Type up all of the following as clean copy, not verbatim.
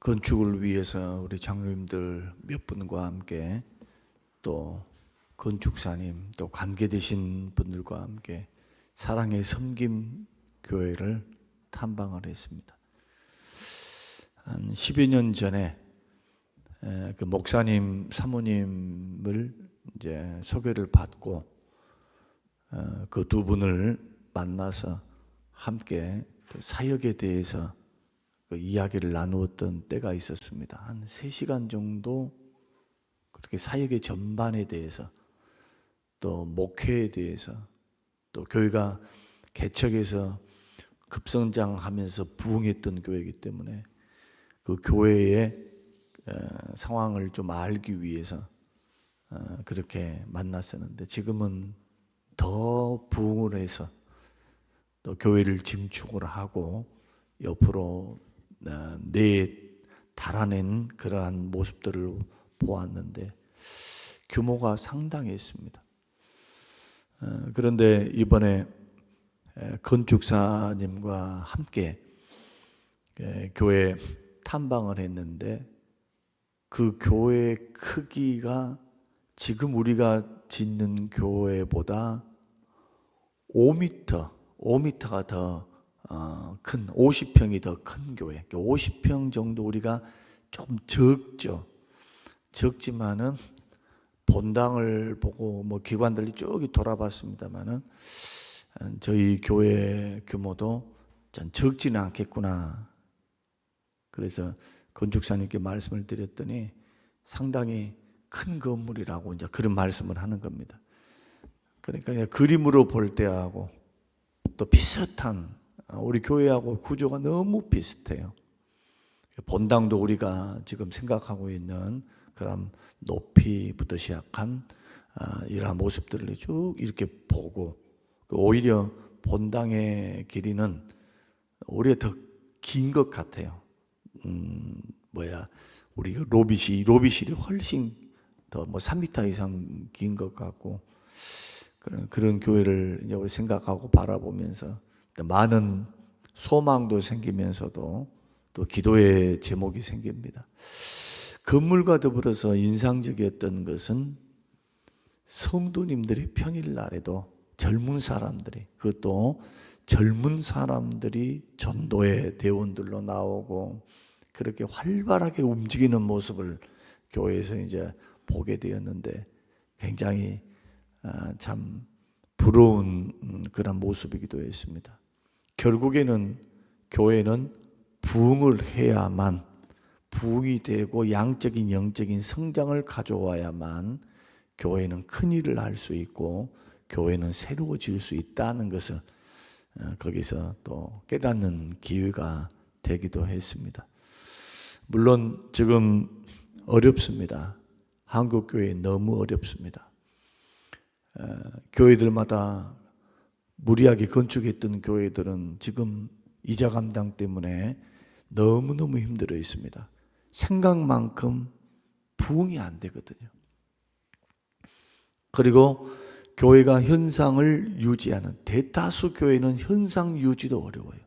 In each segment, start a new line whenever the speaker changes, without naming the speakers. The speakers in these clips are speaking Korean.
건축을 위해서 우리 장로님들 몇 분과 함께 또 건축사님 또 관계되신 분들과 함께 사랑의 섬김 교회를 탐방을 했습니다. 한 10여 년 전에 그 목사님 사모님을 이제 소개를 받고 그 두 분을 만나서 함께 사역에 대해서 그 이야기를 나누었던 때가 있었습니다. 한 3시간 정도 그렇게 사역의 전반에 대해서 또 목회에 대해서 또 교회가 개척해서 급성장하면서 부흥했던 교회이기 때문에 그 교회의 상황을 좀 알기 위해서 그렇게 만났었는데 지금은 더 부흥을 해서 또 교회를 증축을 하고 옆으로 달아낸 그러한 모습들을 보았는데 규모가 상당했습니다. 그런데 이번에 건축사님과 함께 교회 탐방을 했는데 그 교회 크기가 지금 우리가 짓는 교회보다 5m가 더 큰 50평이 더 큰 교회. 50평 정도 우리가 좀 적지만은 본당을 보고 뭐 기관들이 쭉 돌아봤습니다만은 저희 교회 규모도 전 적지는 않겠구나. 그래서 건축사님께 말씀을 드렸더니 상당히 큰 건물이라고 이제 그런 말씀을 하는 겁니다. 그러니까 그림으로 볼 때하고 또 비슷한 우리 교회하고 구조가 너무 비슷해요. 본당도 우리가 지금 생각하고 있는 그런 높이부터 시작한 이러한 모습들을 쭉 이렇게 보고 오히려 본당의 길이는 오히려 더 긴 것 같아요. 우리 로비실이 훨씬 더 3m 이상 긴 것 같고 그런 교회를 이제 우리 생각하고 바라보면서 많은 소망도 생기면서도 또 기도의 제목이 생깁니다. 건물과 더불어서 인상적이었던 것은 성도님들이 평일날에도 젊은 사람들이 그것도 젊은 사람들이 전도의 대원들로 나오고 그렇게 활발하게 움직이는 모습을 교회에서 이제 보게 되었는데 굉장히 참 부러운 그런 모습이기도 했습니다. 결국에는 교회는 부흥을 해야만 부흥이 되고 양적인 영적인 성장을 가져와야만 교회는 큰 일을 할 수 있고 교회는 새로워질 수 있다는 것을 거기서 또 깨닫는 기회가 되기도 했습니다. 물론 지금 어렵습니다. 한국교회 너무 어렵습니다. 교회들마다 무리하게 건축했던 교회들은 지금 이자 감당 때문에 너무너무 힘들어 있습니다. 생각만큼 부흥이 안 되거든요. 그리고 교회가 현상을 유지하는 대다수 교회는 현상 유지도 어려워요.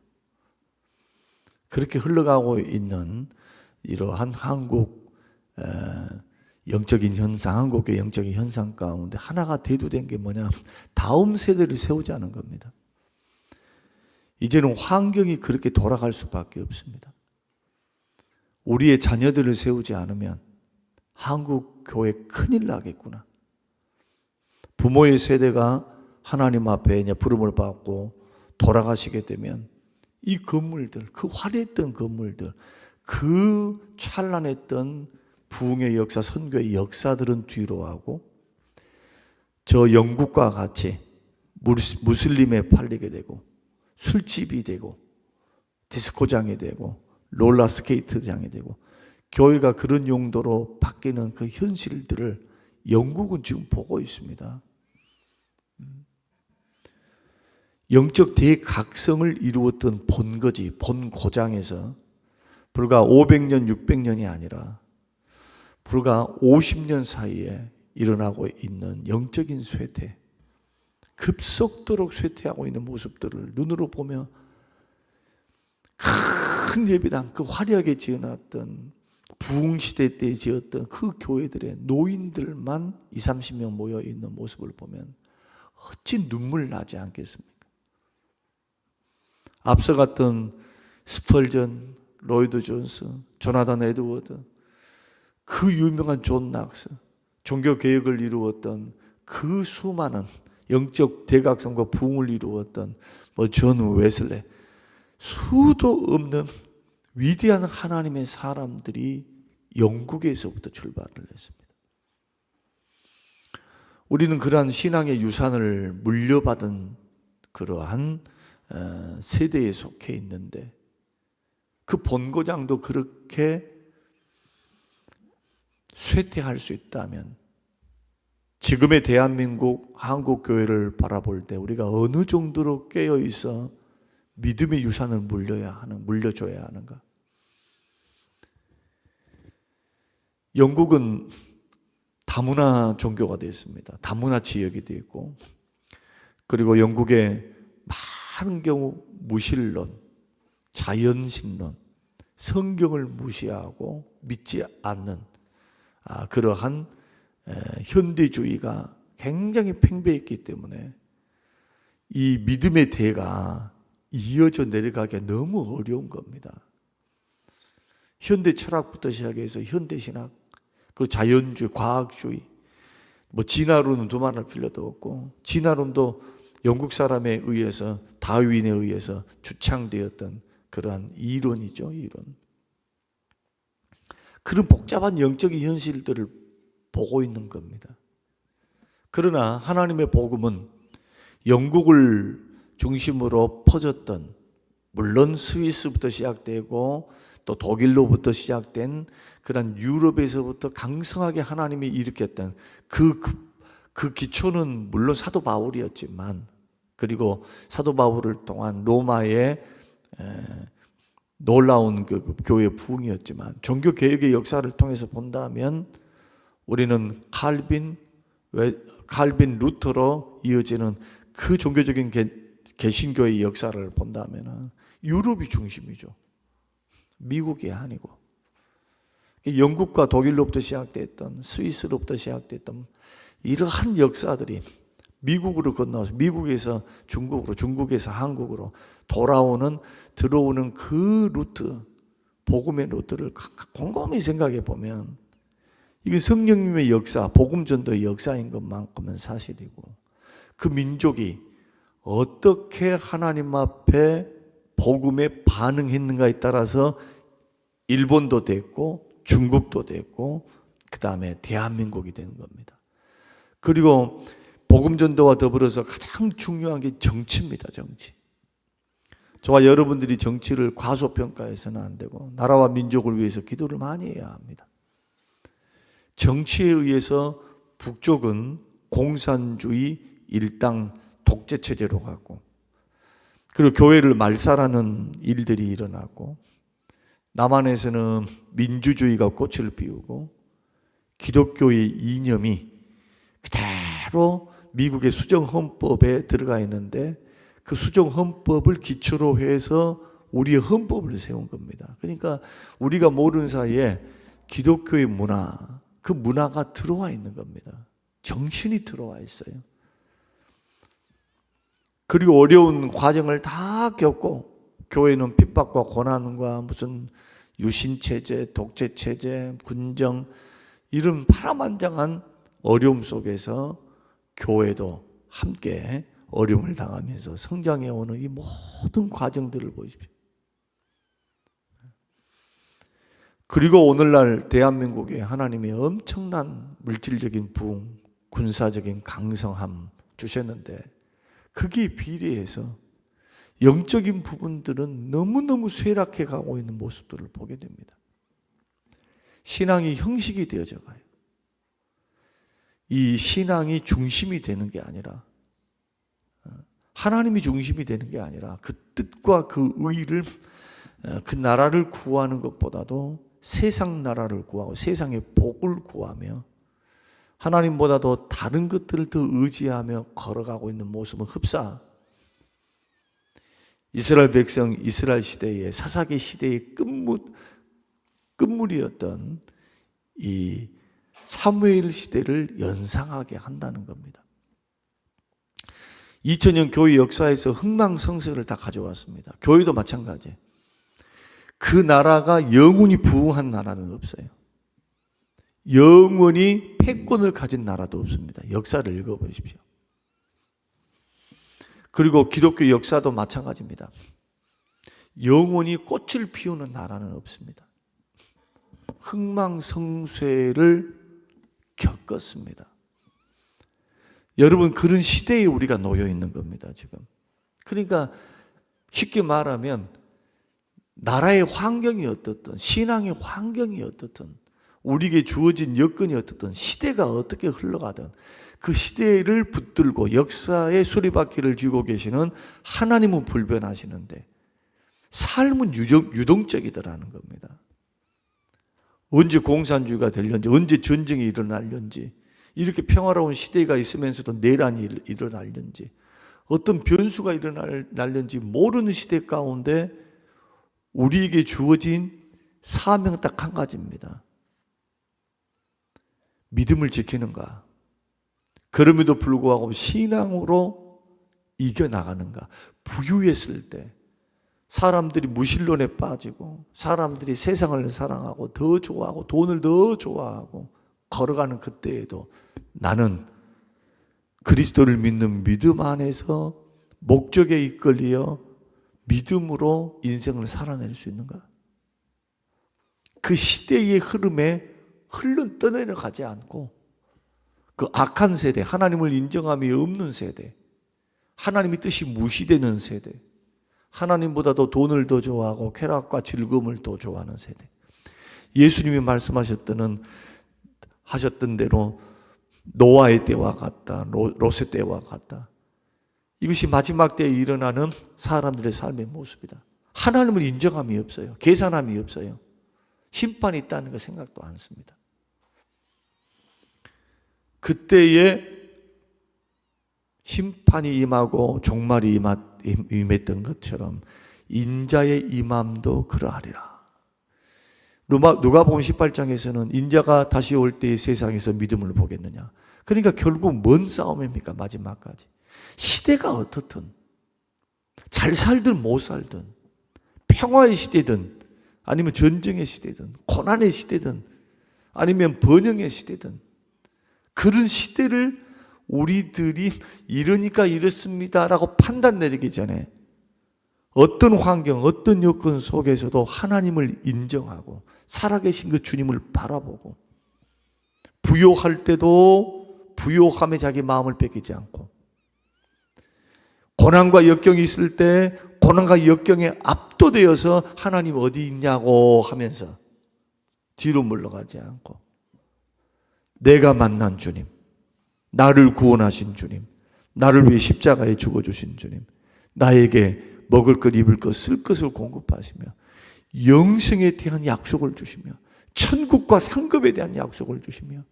그렇게 흘러가고 있는 이러한 한국 영적인 현상, 한국의 영적인 현상 가운데 하나가 대두된 게 뭐냐? 다음 세대를 세우지 않은 겁니다. 이제는 환경이 그렇게 돌아갈 수밖에 없습니다. 우리의 자녀들을 세우지 않으면 한국 교회 큰일 나겠구나. 부모의 세대가 하나님 앞에 이제 부름을 받고 돌아가시게 되면 이 건물들, 그 화려했던 건물들, 그 찬란했던 부흥의 역사, 선교의 역사들은 뒤로 하고 저 영국과 같이 무슬림에 팔리게 되고 술집이 되고 디스코장이 되고 롤러스케이트장이 되고 교회가 그런 용도로 바뀌는 그 현실들을 영국은 지금 보고 있습니다. 영적 대각성을 이루었던 본거지, 본고장에서 불과 500년, 600년이 아니라 불과 50년 사이에 일어나고 있는 영적인 쇠퇴, 급속도로 쇠퇴하고 있는 모습들을 눈으로 보며 큰 예배당, 그 화려하게 지어놨던 부흥시대 때 지었던 그 교회들의 노인들만 20, 30명 모여 있는 모습을 보면 어찌 눈물 나지 않겠습니까? 앞서 갔던 스펄전, 로이드 존스, 조나단 에드워드, 그 유명한 존 낙스, 종교 개혁을 이루었던 그 수많은 영적 대각성과 부흥을 이루었던 존 웨슬레, 수도 없는 위대한 하나님의 사람들이 영국에서부터 출발을 했습니다. 우리는 그러한 신앙의 유산을 물려받은 그러한 세대에 속해 있는데, 그 본고장도 그렇게 쇠퇴할 수 있다면 지금의 대한민국 한국교회를 바라볼 때 우리가 어느 정도로 깨어 있어 믿음의 유산을 물려줘야 하는가? 영국은 다문화 종교가 되었습니다. 다문화 지역이 되어 있고, 그리고 영국의 많은 경우 무신론, 자연신론, 성경을 무시하고 믿지 않는 그러한 현대주의가 굉장히 팽배했기 때문에 이 믿음의 대가 이어져 내려가기가 너무 어려운 겁니다. 현대 철학부터 시작해서 현대 신학, 그리고 자연주의, 과학주의, 진화론은 두말할 필요도 없고, 진화론도 영국 사람에 의해서, 다윈에 의해서 주창되었던 그러한 이론이죠, 이론. 그런 복잡한 영적인 현실들을 보고 있는 겁니다. 그러나 하나님의 복음은 영국을 중심으로 퍼졌던, 물론 스위스부터 시작되고 또 독일로부터 시작된 그런 유럽에서부터 강성하게 하나님이 일으켰던 그 기초는 물론 사도 바울이었지만, 그리고 사도 바울을 통한 로마의 놀라운 그 교회 부흥이었지만, 종교 개혁의 역사를 통해서 본다면 우리는 칼빈, 루터로 이어지는 그 종교적인 개신교의 역사를 본다면 유럽이 중심이죠. 미국이 아니고, 영국과 독일로부터 시작됐던, 스위스로부터 시작됐던 이러한 역사들이 미국으로 건너서, 미국에서 중국으로, 중국에서 한국으로 들어오는 그 루트, 복음의 루트를 곰곰이 생각해 보면 이게 성령님의 역사, 복음전도의 역사인 것만큼은 사실이고, 그 민족이 어떻게 하나님 앞에 복음에 반응했는가에 따라서 일본도 됐고 중국도 됐고 그 다음에 대한민국이 되는 겁니다. 그리고 복음전도와 더불어서 가장 중요한 게 정치입니다. 정치. 저와 여러분들이 정치를 과소평가해서는 안 되고, 나라와 민족을 위해서 기도를 많이 해야 합니다. 정치에 의해서 북쪽은 공산주의 일당 독재 체제로 가고, 그리고 교회를 말살하는 일들이 일어나고, 남한에서는 민주주의가 꽃을 피우고 기독교의 이념이 그대로 미국의 수정헌법에 들어가 있는데, 그 수정헌법을 기초로 해서 우리의 헌법을 세운 겁니다. 그러니까 우리가 모르는 사이에 기독교의 문화, 그 문화가 들어와 있는 겁니다. 정신이 들어와 있어요. 그리고 어려운 과정을 다 겪고, 교회는 핍박과 고난과 무슨 유신체제, 독재체제, 군정, 이런 파란만장한 어려움 속에서 교회도 함께 어려움을 당하면서 성장해오는 이 모든 과정들을 보십시오. 그리고 오늘날 대한민국에 하나님의 엄청난 물질적인 부흥, 군사적인 강성함 주셨는데, 거기에 비례해서 영적인 부분들은 너무너무 쇠락해 가고 있는 모습들을 보게 됩니다. 신앙이 형식이 되어져 가요. 이 신앙이 중심이 되는 게 아니라, 하나님이 중심이 되는 게 아니라 그 뜻과 그 의를, 그 나라를 구하는 것보다도 세상 나라를 구하고 세상의 복을 구하며 하나님보다도 다른 것들을 더 의지하며 걸어가고 있는 모습은 흡사 이스라엘 백성, 이스라엘 시대의 사사기 시대의 끝물이었던 이 사무엘 시대를 연상하게 한다는 겁니다. 2000년 교회 역사에서 흥망성쇠를 다 가져왔습니다. 교회도 마찬가지예요. 그 나라가 영원히 부흥한 나라는 없어요. 영원히 패권을 가진 나라도 없습니다. 역사를 읽어보십시오. 그리고 기독교 역사도 마찬가지입니다. 영원히 꽃을 피우는 나라는 없습니다. 흥망성쇠를 겪었습니다. 여러분, 그런 시대에 우리가 놓여 있는 겁니다, 지금. 그러니까 쉽게 말하면 나라의 환경이 어떻든, 신앙의 환경이 어떻든, 우리에게 주어진 여건이 어떻든, 시대가 어떻게 흘러가든 그 시대를 붙들고 역사의 수리바퀴를 쥐고 계시는 하나님은 불변하시는데 삶은 유동적이더라는 겁니다. 언제 공산주의가 되려는지, 언제 전쟁이 일어날는지, 이렇게 평화로운 시대가 있으면서도 내란이 일어날는지, 어떤 변수가 일어날는지 모르는 시대 가운데 우리에게 주어진 사명은 딱 한 가지입니다. 믿음을 지키는가? 그럼에도 불구하고 신앙으로 이겨나가는가? 부유했을 때 사람들이 무신론에 빠지고 사람들이 세상을 사랑하고 더 좋아하고 돈을 더 좋아하고 걸어가는 그때에도 나는 그리스도를 믿는 믿음 안에서 목적에 이끌려 믿음으로 인생을 살아낼 수 있는가? 그 시대의 흐름에 떠내려가지 않고 그 악한 세대, 하나님을 인정함이 없는 세대, 하나님의 뜻이 무시되는 세대, 하나님보다도 돈을 더 좋아하고 쾌락과 즐거움을 더 좋아하는 세대, 예수님이 말씀하셨던 대로 노아의 때와 같다, 롯의 때와 같다. 이것이 마지막 때에 일어나는 사람들의 삶의 모습이다. 하나님을 인정함이 없어요. 계산함이 없어요. 심판이 있다는 거 생각도 않습니다. 그때에 심판이 임하고 종말이 임했던 것처럼 인자의 임함도 그러하리라. 누가복음 18장에서는 인자가 다시 올 때의 세상에서 믿음을 보겠느냐. 그러니까 결국 뭔 싸움입니까? 마지막까지. 시대가 어떻든, 잘 살든 못 살든, 평화의 시대든 아니면 전쟁의 시대든 고난의 시대든 아니면 번영의 시대든, 그런 시대를 우리들이 이러니까 이렇습니다라고 판단 내리기 전에 어떤 환경, 어떤 여건 속에서도 하나님을 인정하고 살아계신 그 주님을 바라보고, 부요할 때도 부요함에 자기 마음을 뺏기지 않고, 고난과 역경이 있을 때 고난과 역경에 압도되어서 하나님 어디 있냐고 하면서 뒤로 물러가지 않고, 내가 만난 주님, 나를 구원하신 주님, 나를 위해 십자가에 죽어주신 주님, 나에게 먹을 것, 입을 것, 쓸 것을 공급하시며 영생에 대한 약속을 주시며 천국과 상급에 대한 약속을 주시며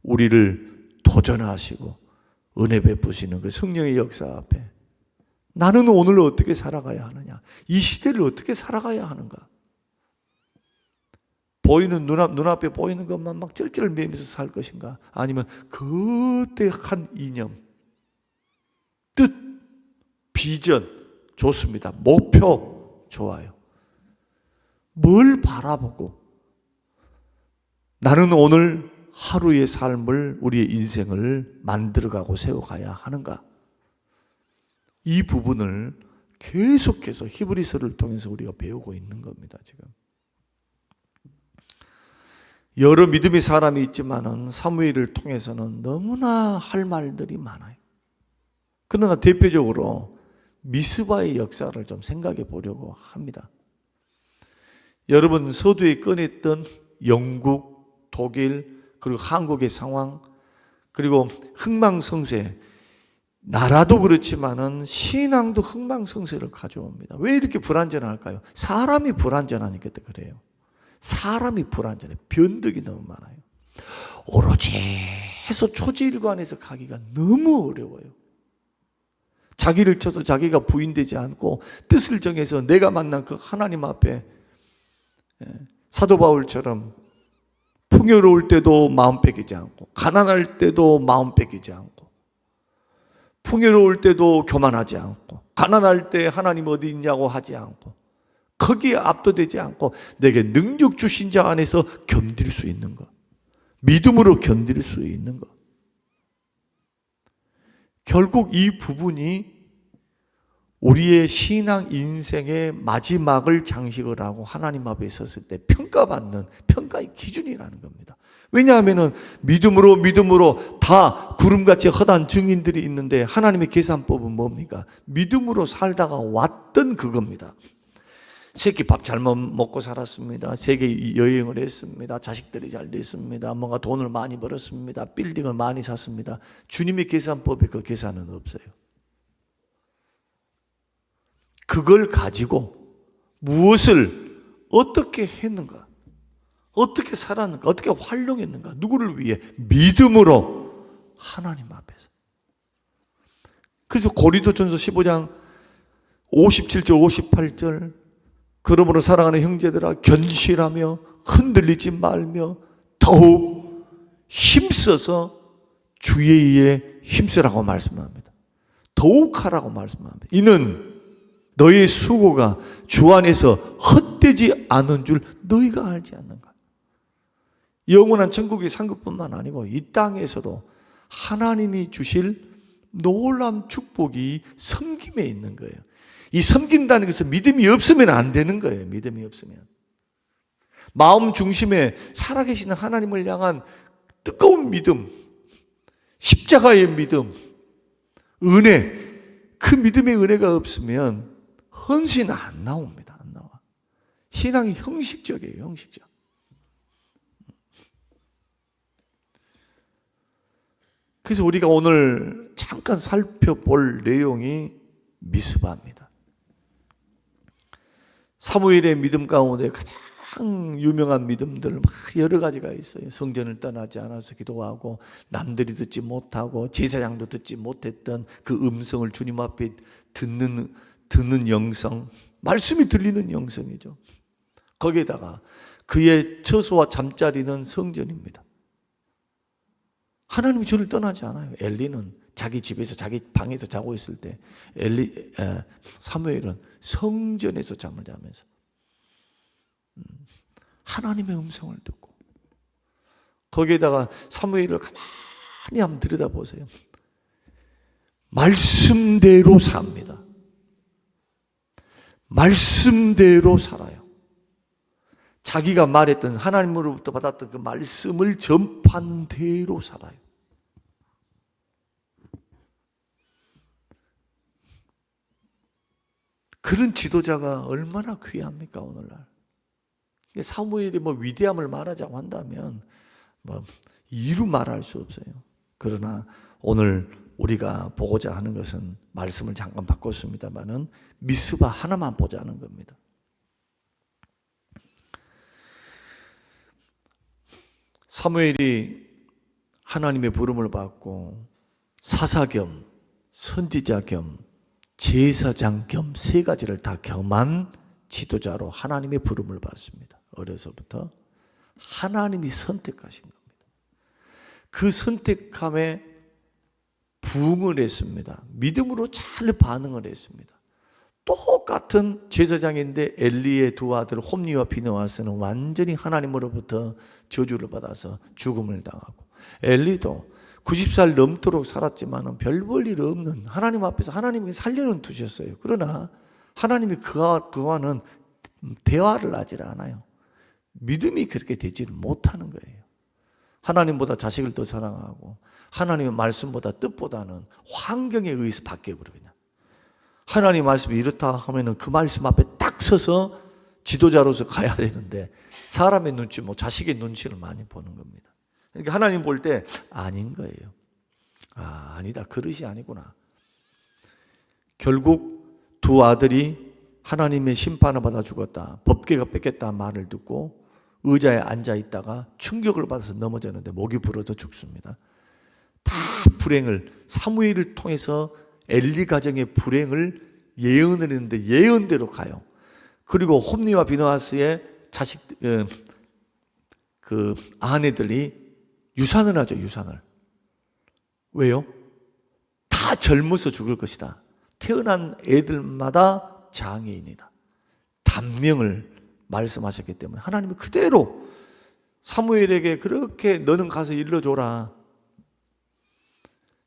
우리를 도전하시고 은혜 베푸시는 그 성령의 역사 앞에 나는 오늘 어떻게 살아가야 하느냐, 이 시대를 어떻게 살아가야 하는가, 보이는 눈앞에 보이는 것만 막 쩔쩔매면서 살 것인가, 아니면 그때 한 이념, 뜻, 비전 좋습니다. 목표 좋아요. 뭘 바라보고 나는 오늘 하루의 삶을, 우리의 인생을 만들어가고 세워가야 하는가? 이 부분을 계속해서 히브리서를 통해서 우리가 배우고 있는 겁니다, 지금. 여러 믿음의 사람이 있지만은 사무엘을 통해서는 너무나 할 말들이 많아요. 그러나 대표적으로 미스바의 역사를 좀 생각해 보려고 합니다. 여러분, 서두에 꺼냈던 영국, 독일, 그리고 한국의 상황, 그리고 흥망성쇠, 나라도 그렇지만은 신앙도 흥망성쇠를 가져옵니다. 왜 이렇게 불안전할까요? 사람이 불안전하니까 그래요. 사람이 불안전해. 변덕이 너무 많아요. 오로지 해서 초지일관에서 가기가 너무 어려워요. 자기를 쳐서 자기가 부인되지 않고 뜻을 정해서 내가 만난 그 하나님 앞에 사도 바울처럼 풍요로울 때도 마음 뺏기지 않고 가난할 때도 마음 뺏기지 않고 풍요로울 때도 교만하지 않고 가난할 때 하나님 어디 있냐고 하지 않고 거기에 압도되지 않고 내게 능력 주신 자 안에서 견딜 수 있는 것, 믿음으로 견딜 수 있는 것. 결국 이 부분이 우리의 신앙 인생의 마지막을 장식을 하고 하나님 앞에 섰을 때 평가받는 평가의 기준이라는 겁니다. 왜냐하면 믿음으로 다 구름같이 허다한 증인들이 있는데 하나님의 계산법은 뭡니까? 믿음으로 살다가 왔던 그겁니다. 새끼 밥 잘 먹고 살았습니다. 세계 여행을 했습니다. 자식들이 잘 됐습니다. 뭔가 돈을 많이 벌었습니다. 빌딩을 많이 샀습니다. 주님의 계산법에 그 계산은 없어요. 그걸 가지고 무엇을 어떻게 했는가, 어떻게 살았는가, 어떻게 활용했는가, 누구를 위해? 믿음으로 하나님 앞에서. 그래서 고린도전서 15장 57절 58절 그러므로 사랑하는 형제들아 견실하며 흔들리지 말며 더욱 힘써서 주의 일에 힘쓰라고 말씀합니다. 더욱 하라고 말씀합니다. 이는 너희의 수고가 주 안에서 헛되지 않은 줄 너희가 알지 않는가. 영원한 천국의 상급뿐만 아니고 이 땅에서도 하나님이 주실 놀라운 축복이 섬김에 있는 거예요. 이 섬긴다는 것은 믿음이 없으면 안 되는 거예요. 믿음이 없으면. 마음 중심에 살아계시는 하나님을 향한 뜨거운 믿음, 십자가의 믿음, 은혜, 그 믿음의 은혜가 없으면 헌신 안 나옵니다. 안 나와. 신앙이 형식적이에요. 형식적. 그래서 우리가 오늘 잠깐 살펴볼 내용이 미스바입니다. 사무엘의 믿음 가운데 가장 유명한 믿음들 막 여러 가지가 있어요. 성전을 떠나지 않아서 기도하고 남들이 듣지 못하고 제사장도 듣지 못했던 그 음성을 주님 앞에 듣는 영성, 말씀이 들리는 영성이죠. 거기에다가 그의 처소와 잠자리는 성전입니다. 하나님이 저를 떠나지 않아요. 엘리는 자기 집에서 자기 방에서 자고 있을 때 사무엘은 성전에서 잠을 자면서 하나님의 음성을 듣고 거기에다가 사무엘을 가만히 한번 들여다보세요. 말씀대로 삽니다. 말씀대로 살아요. 자기가 말했던 하나님으로부터 받았던 그 말씀을 전파하는 대로 살아요. 그런 지도자가 얼마나 귀합니까 오늘날. 사무엘이 위대함을 말하자고 한다면 이루 말할 수 없어요. 그러나 오늘 우리가 보고자 하는 것은 말씀을 잠깐 바꿨습니다마는 미스바 하나만 보자는 겁니다. 사무엘이 하나님의 부름을 받고 사사 겸 선지자 겸 제사장 겸 세 가지를 다 겸한 지도자로 하나님의 부름을 받습니다. 어려서부터 하나님이 선택하신 겁니다. 그 선택함에 부응을 했습니다. 믿음으로 잘 반응을 했습니다. 똑같은 제사장인데 엘리의 두 아들 홈니와 비느하스는 완전히 하나님으로부터 저주를 받아서 죽음을 당하고 엘리도 90살 넘도록 살았지만 별 볼 일 없는 하나님 앞에서 하나님이 살려는 두셨어요. 그러나 하나님이 그와는 대화를 하지 않아요. 믿음이 그렇게 되지를 못하는 거예요. 하나님보다 자식을 더 사랑하고 하나님의 말씀보다 뜻보다는 환경에 의해서 바뀌어버리거든요. 하나님 말씀이 이렇다 하면은 그 말씀 앞에 딱 서서 지도자로서 가야 되는데 사람의 눈치, 자식의 눈치를 많이 보는 겁니다. 그러니까 하나님 볼 때 아닌 거예요. 아니다. 그릇이 아니구나. 결국 두 아들이 하나님의 심판을 받아 죽었다. 법궤가 뺏겼다 말을 듣고 의자에 앉아 있다가 충격을 받아서 넘어졌는데 목이 부러져 죽습니다. 다 불행을 사무엘을 통해서 엘리 가정의 불행을 예언을 했는데 예언대로 가요. 그리고 홈리와 비느하스의 자식 그 아내들이 유산을 하죠. 유산을. 왜요? 다 젊어서 죽을 것이다. 태어난 애들마다 장애인이다. 단명을 말씀하셨기 때문에 하나님이 그대로 사무엘에게 그렇게 너는 가서 일러줘라.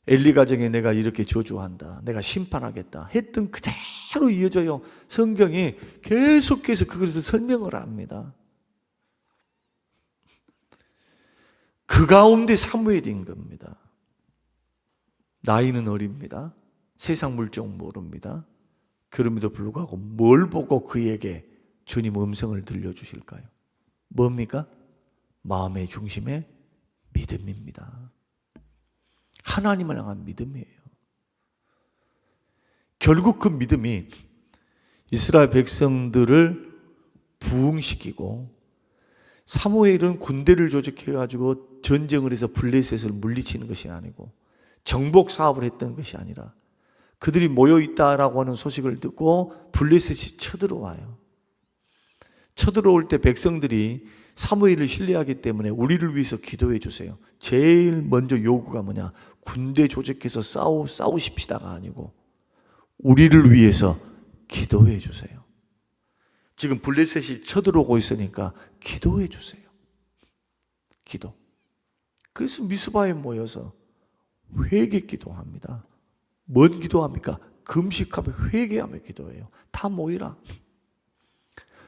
엘리 가정에 내가 이렇게 저주한다. 내가 심판하겠다. 했던 그대로 이어져요. 성경이 계속해서 그것을 설명을 합니다. 그 가운데 사무엘인 겁니다. 나이는 어립니다. 세상 물정 모릅니다. 그럼에도 불구하고 뭘 보고 그에게 주님 음성을 들려주실까요? 뭡니까? 마음의 중심에 믿음입니다. 하나님을 향한 믿음이에요. 결국 그 믿음이 이스라엘 백성들을 부흥시키고 사무엘은 군대를 조직해가지고 전쟁을 해서 블레셋을 물리치는 것이 아니고 정복 사업을 했던 것이 아니라 그들이 모여있다라고 하는 소식을 듣고 블레셋이 쳐들어와요. 쳐들어올 때 백성들이 사무엘을 신뢰하기 때문에 우리를 위해서 기도해 주세요. 제일 먼저 요구가 뭐냐? 군대 조직해서 싸우십시다가 아니고 우리를 위해서 기도해 주세요. 지금 블레셋이 쳐들어오고 있으니까 기도해 주세요. 기도. 그래서 미스바에 모여서 회개 기도합니다. 뭔 기도합니까? 금식하며 회개하며 기도해요. 다 모이라.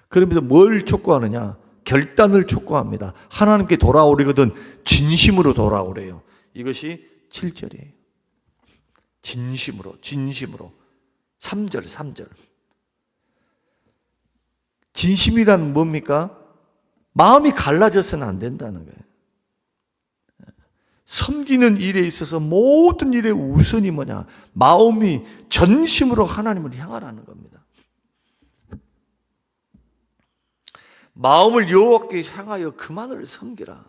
그러면서 뭘 촉구하느냐? 결단을 촉구합니다. 하나님께 돌아오려거든 진심으로 돌아오래요. 이것이 7절이에요. 진심으로. 3절. 진심이란 뭡니까? 마음이 갈라져서는 안 된다는 거예요. 섬기는 일에 있어서 모든 일의 우선이 뭐냐? 마음이 전심으로 하나님을 향하라는 겁니다. 마음을 여호와께 향하여 그만을 섬기라.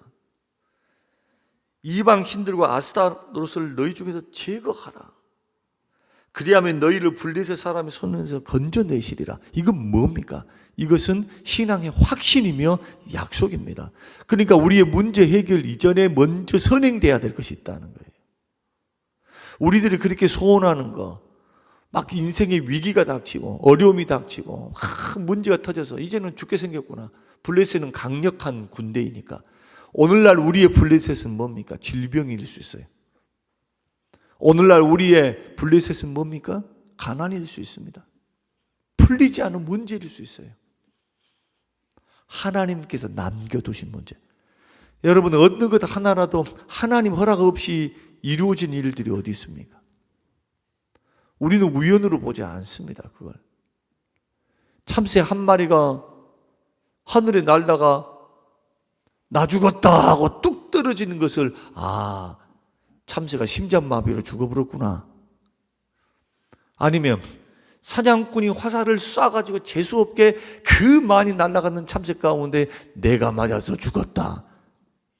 이방 신들과 아스타롯을 너희 중에서 제거하라. 그리하면 너희를 블레셋 사람의 손에서 건져내시리라. 이건 뭡니까? 이것은 신앙의 확신이며 약속입니다. 그러니까 우리의 문제 해결 이전에 먼저 선행돼야 될 것이 있다는 거예요. 우리들이 그렇게 소원하는 거, 막 인생의 위기가 닥치고 어려움이 닥치고 문제가 터져서 이제는 죽게 생겼구나. 블레셋은 강력한 군대이니까. 오늘날 우리의 블레셋은 뭡니까? 질병일 수 있어요. 오늘날 우리의 블레셋은 뭡니까? 가난일 수 있습니다. 풀리지 않은 문제일 수 있어요. 하나님께서 남겨두신 문제. 여러분, 어느 것 하나라도 하나님 허락 없이 이루어진 일들이 어디 있습니까? 우리는 우연으로 보지 않습니다. 그걸. 참새 한 마리가 하늘에 날다가 나 죽었다 하고 뚝 떨어지는 것을 참새가 심장마비로 죽어버렸구나. 아니면 사냥꾼이 화살을 쏴가지고 재수없게 그 많이 날아가는 참새 가운데 내가 맞아서 죽었다.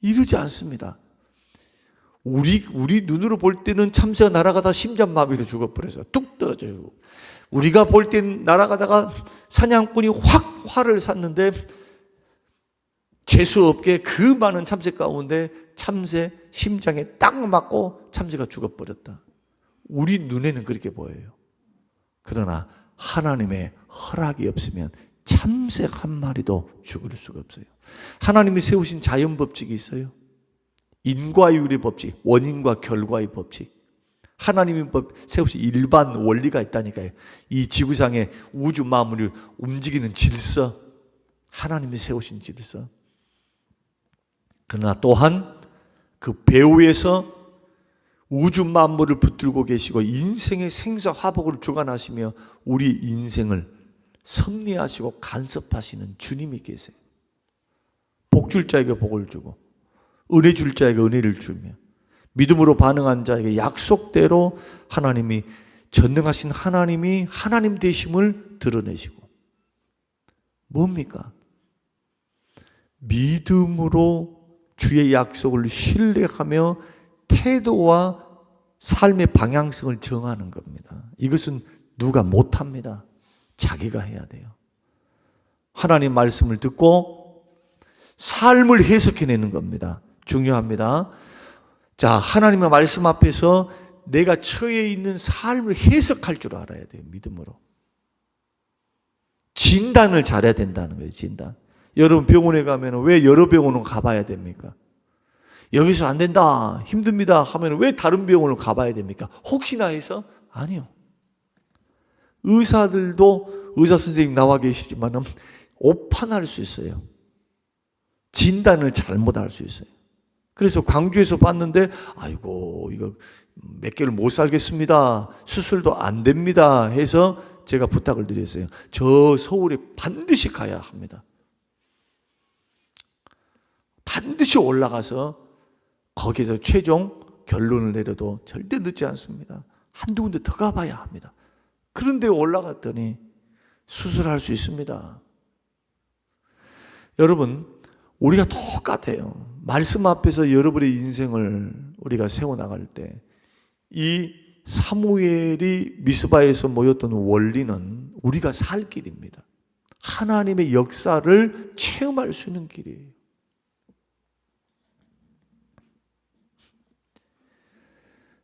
이러지 않습니다. 우리 눈으로 볼 때는 참새가 날아가다 심장마비로 죽어버려서 뚝 떨어져요. 우리가 볼 땐 날아가다가 사냥꾼이 확 활을 쐈는데 재수없게 그 많은 참새 가운데 참새 심장에 딱 맞고 참새가 죽어버렸다. 우리 눈에는 그렇게 보여요. 그러나 하나님의 허락이 없으면 참새 한 마리도 죽을 수가 없어요. 하나님이 세우신 자연법칙이 있어요. 인과율의 법칙, 원인과 결과의 법칙. 하나님이 세우신 일반 원리가 있다니까요. 이 지구상의 우주 만물을 움직이는 질서, 하나님이 세우신 질서. 그러나 또한 그 배후에서 우주 만물을 붙들고 계시고 인생의 생사화복을 주관하시며 우리 인생을 섭리하시고 간섭하시는 주님이 계세요. 복 줄 자에게 복을 주고 은혜 줄 자에게 은혜를 주며 믿음으로 반응한 자에게 약속대로 하나님이 전능하신 하나님이 하나님 되심을 드러내시고 뭡니까? 믿음으로 주의 약속을 신뢰하며 태도와 삶의 방향성을 정하는 겁니다. 이것은 누가 못합니다. 자기가 해야 돼요. 하나님 말씀을 듣고 삶을 해석해내는 겁니다. 중요합니다. 자, 하나님의 말씀 앞에서 내가 처해 있는 삶을 해석할 줄 알아야 돼요. 믿음으로. 진단을 잘해야 된다는 거예요. 진단. 여러분 병원에 가면 왜 여러 병원을 가봐야 됩니까? 여기서 안 된다, 힘듭니다 하면 왜 다른 병원을 가봐야 됩니까? 혹시나 해서? 아니요. 의사들도 의사 선생님 나와 계시지만 오판할 수 있어요. 진단을 잘못할 수 있어요. 그래서 광주에서 봤는데 아이고 이거 몇 개를 못 살겠습니다, 수술도 안 됩니다 해서 제가 부탁을 드렸어요. 저 서울에 반드시 가야 합니다. 반드시 올라가서 거기에서 최종 결론을 내려도 절대 늦지 않습니다. 한두 군데 더 가봐야 합니다. 그런데 올라갔더니 수술할 수 있습니다. 여러분, 우리가 똑같아요. 말씀 앞에서 여러분의 인생을 우리가 세워나갈 때 이 사무엘이 미스바에서 모였던 원리는 우리가 살 길입니다. 하나님의 역사를 체험할 수 있는 길이에요.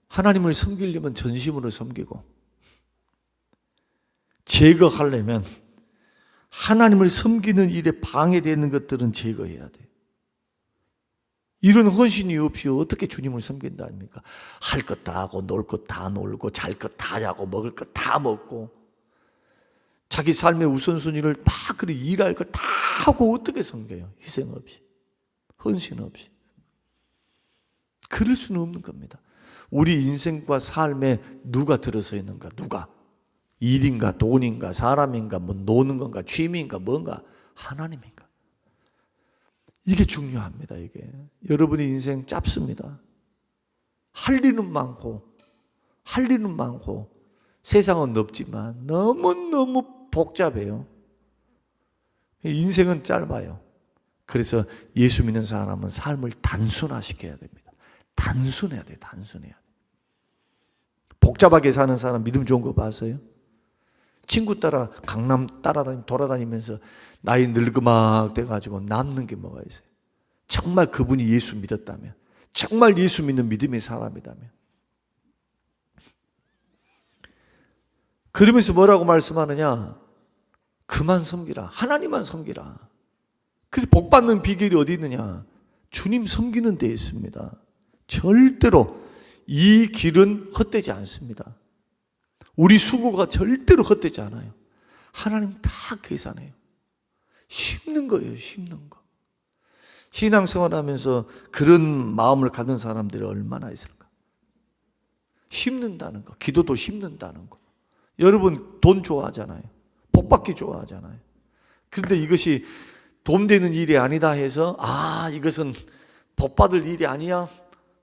하나님을 섬기려면 전심으로 섬기고, 제거하려면 하나님을 섬기는 일에 방해되는 것들은 제거해야 돼요. 이런 헌신이 없이 어떻게 주님을 섬긴다 아닙니까? 할 것 다 하고 놀 것 다 놀고 잘 것 다 자고 먹을 것 다 먹고 자기 삶의 우선순위를 막 그렇게 일할 것 다 하고 어떻게 섬겨요? 희생 없이, 헌신 없이. 그럴 수는 없는 겁니다. 우리 인생과 삶에 누가 들어서 있는가? 누가? 일인가 돈인가 사람인가 뭐 노는 건가 취미인가 뭔가? 하나님인가? 이게 중요합니다. 이게 여러분의 인생 짧습니다. 할 일은 많고 세상은 넓지만 너무너무 복잡해요. 인생은 짧아요. 그래서 예수 믿는 사람은 삶을 단순화시켜야 됩니다. 단순해야 돼요. 단순해야 돼요. 복잡하게 사는 사람 믿음 좋은 거 봤어요? 친구 따라 강남 돌아다니면서 나이 늙으막 돼가지고 남는 게 뭐가 있어요? 정말 그분이 예수 믿었다면, 정말 예수 믿는 믿음의 사람이라면. 그러면서 뭐라고 말씀하느냐? 그만 섬기라. 하나님만 섬기라. 그래서 복 받는 비결이 어디 있느냐? 주님 섬기는 데 있습니다. 절대로 이 길은 헛되지 않습니다. 우리 수고가 절대로 헛되지 않아요. 하나님 다 계산해요. 심는 거예요, 심는 거. 신앙생활 하면서 그런 마음을 갖는 사람들이 얼마나 있을까? 심는다는 거, 기도도 심는다는 거. 여러분 돈 좋아하잖아요. 복 받기 좋아하잖아요. 그런데 이것이 돈 되는 일이 아니다 해서 이것은 복 받을 일이 아니야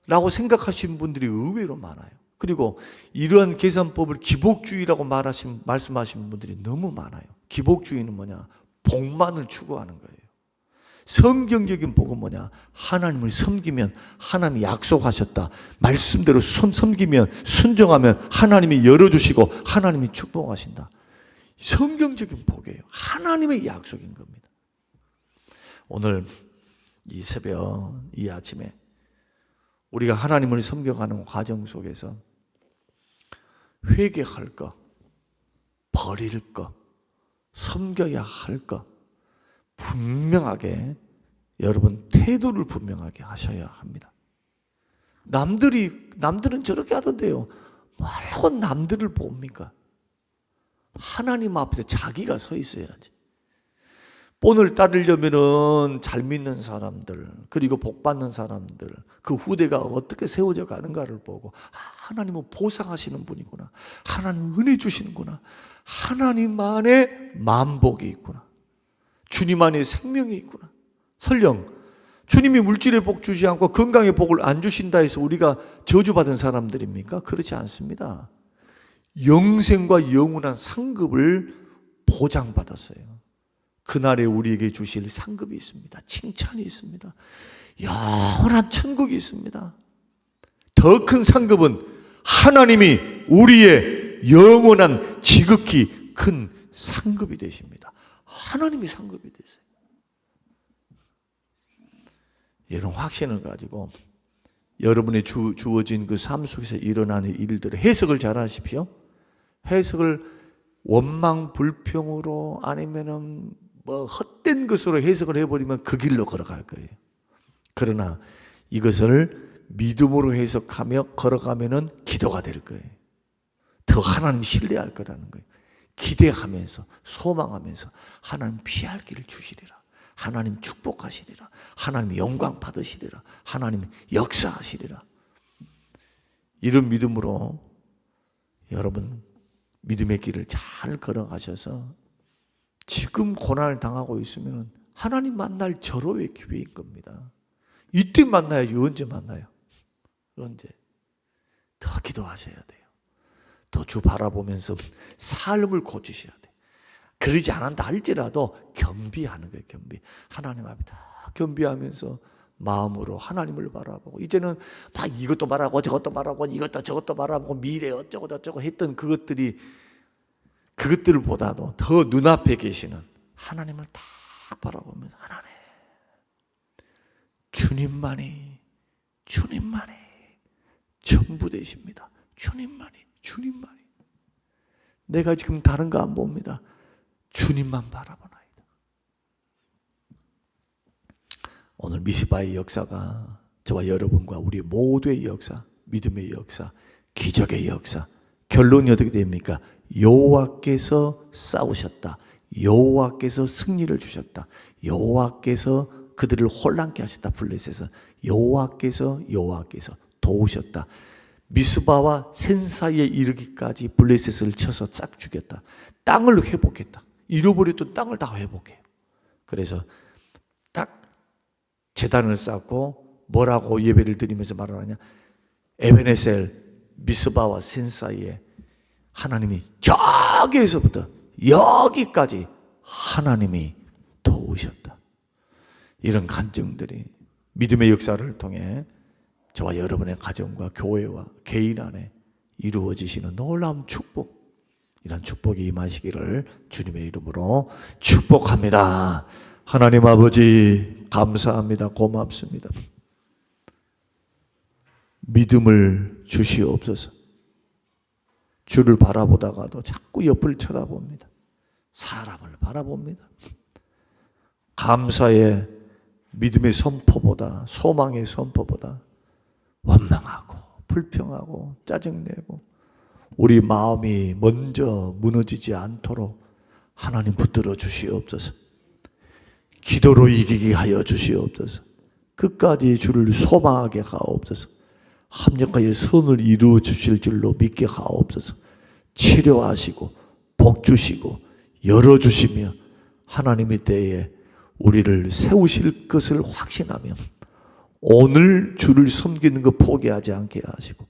라고 생각하시는 분들이 의외로 많아요. 그리고 이러한 계산법을 기복주의라고 말씀하시는 분들이 너무 많아요. 기복주의는 뭐냐? 복만을 추구하는 거예요. 성경적인 복은 뭐냐? 하나님을 섬기면 하나님이 약속하셨다. 말씀대로 섬기면, 순종하면 하나님이 열어주시고 하나님이 축복하신다. 성경적인 복이에요. 하나님의 약속인 겁니다. 오늘 이 새벽, 이 아침에 우리가 하나님을 섬겨가는 과정 속에서 회개할 것, 버릴 것, 섬겨야 할 것, 분명하게 여러분 태도를 분명하게 하셔야 합니다. 남들은 저렇게 하던데요. 뭐라고 남들을 봅니까? 하나님 앞에 자기가 서 있어야지. 본을 따르려면은 잘 믿는 사람들, 그리고 복 받는 사람들, 그 후대가 어떻게 세워져 가는가를 보고 하나님은 보상하시는 분이구나, 하나님 은혜 주시는구나, 하나님 안에 만복이 있구나, 주님 안에 생명이 있구나. 설령 주님이 물질의 복 주지 않고 건강의 복을 안 주신다 해서 우리가 저주받은 사람들입니까? 그렇지 않습니다. 영생과 영원한 상급을 보장받았어요. 그날에 우리에게 주실 상급이 있습니다. 칭찬이 있습니다. 영원한 천국이 있습니다. 더 큰 상급은 하나님이 우리의 영원한 지극히 큰 상급이 되십니다. 하나님이 상급이 되세요. 이런 확신을 가지고 여러분의 주어진 그 삶 속에서 일어나는 일들을 해석을 잘 하십시오. 해석을 원망 불평으로 아니면은 뭐 헛된 것으로 해석을 해버리면 그 길로 걸어갈 거예요. 그러나 이것을 믿음으로 해석하며 걸어가면은 기도가 될 거예요. 더 하나님 신뢰할 거라는 거예요. 기대하면서 소망하면서 하나님 피할 길을 주시리라. 하나님 축복하시리라. 하나님 영광 받으시리라. 하나님 역사하시리라. 이런 믿음으로 여러분 믿음의 길을 잘 걸어가셔서 지금 고난을 당하고 있으면 하나님 만날 절호의 기회인 겁니다. 이때 만나야지 언제 만나요? 언제? 더 기도하셔야 돼요. 더 주 바라보면서 삶을 고치셔야 돼요. 그러지 않았다 할지라도 겸비하는 거예요. 겸비. 하나님 앞에 다 겸비하면서 마음으로 하나님을 바라보고 이제는 막 이것도 말하고 저것도 말하고 이것도 저것도 말하고 미래 어쩌고 저쩌고 했던 그것들보다도 더 눈앞에 계시는 하나님을 딱 바라보면서 하나님 주님만이 전부 되십니다. 주님만이 내가 지금 다른 거 안 봅니다. 주님만 바라보나이다. 오늘 미스바의 역사가 저와 여러분과 우리 모두의 역사, 믿음의 역사, 기적의 역사, 결론이 어떻게 됩니까? 여호와께서 싸우셨다. 여호와께서 승리를 주셨다. 여호와께서 그들을 혼란케 하셨다. 블레셋에서 여호와께서 도우셨다. 미스바와 센사이에 이르기까지 블레셋을 쳐서 싹 죽였다. 땅을 회복했다. 잃어버렸던 땅을 다 회복해요. 그래서 딱 제단을 쌓고 뭐라고 예배를 드리면서 말을 하냐? 에베네셀, 미스바와 센사이에 하나님이 저기에서부터 여기까지 하나님이 도우셨다. 이런 간증들이 믿음의 역사를 통해 저와 여러분의 가정과 교회와 개인 안에 이루어지시는 놀라운 축복, 이런 축복이 임하시기를 주님의 이름으로 축복합니다. 하나님 아버지 감사합니다. 고맙습니다. 믿음을 주시옵소서. 주를 바라보다가도 자꾸 옆을 쳐다봅니다. 사람을 바라봅니다. 감사의 믿음의 선포보다, 소망의 선포보다 원망하고 불평하고 짜증내고 우리 마음이 먼저 무너지지 않도록 하나님 붙들어 주시옵소서. 기도로 이기게 하여 주시옵소서. 끝까지 주를 소망하게 하옵소서. 합력하여 선을 이루어 주실 줄로 믿게 하옵소서. 치료하시고 복 주시고 열어주시며 하나님의 때에 우리를 세우실 것을 확신하며 오늘 주를 섬기는 것 포기하지 않게 하시고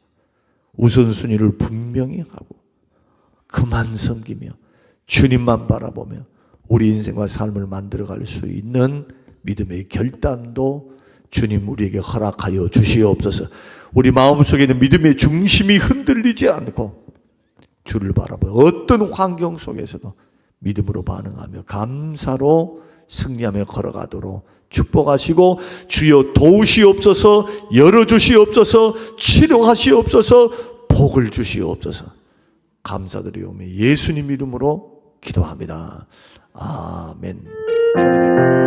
우선순위를 분명히 하고 그만 섬기며 주님만 바라보며 우리 인생과 삶을 만들어갈 수 있는 믿음의 결단도 주님 우리에게 허락하여 주시옵소서. 우리 마음속에 있는 믿음의 중심이 흔들리지 않고 주를 바라보며 어떤 환경 속에서도 믿음으로 반응하며 감사로 승리하며 걸어가도록 축복하시고 주여 도우시옵소서, 열어주시옵소서, 치료하시옵소서, 복을 주시옵소서. 감사드리오며 예수님 이름으로 기도합니다. 아멘.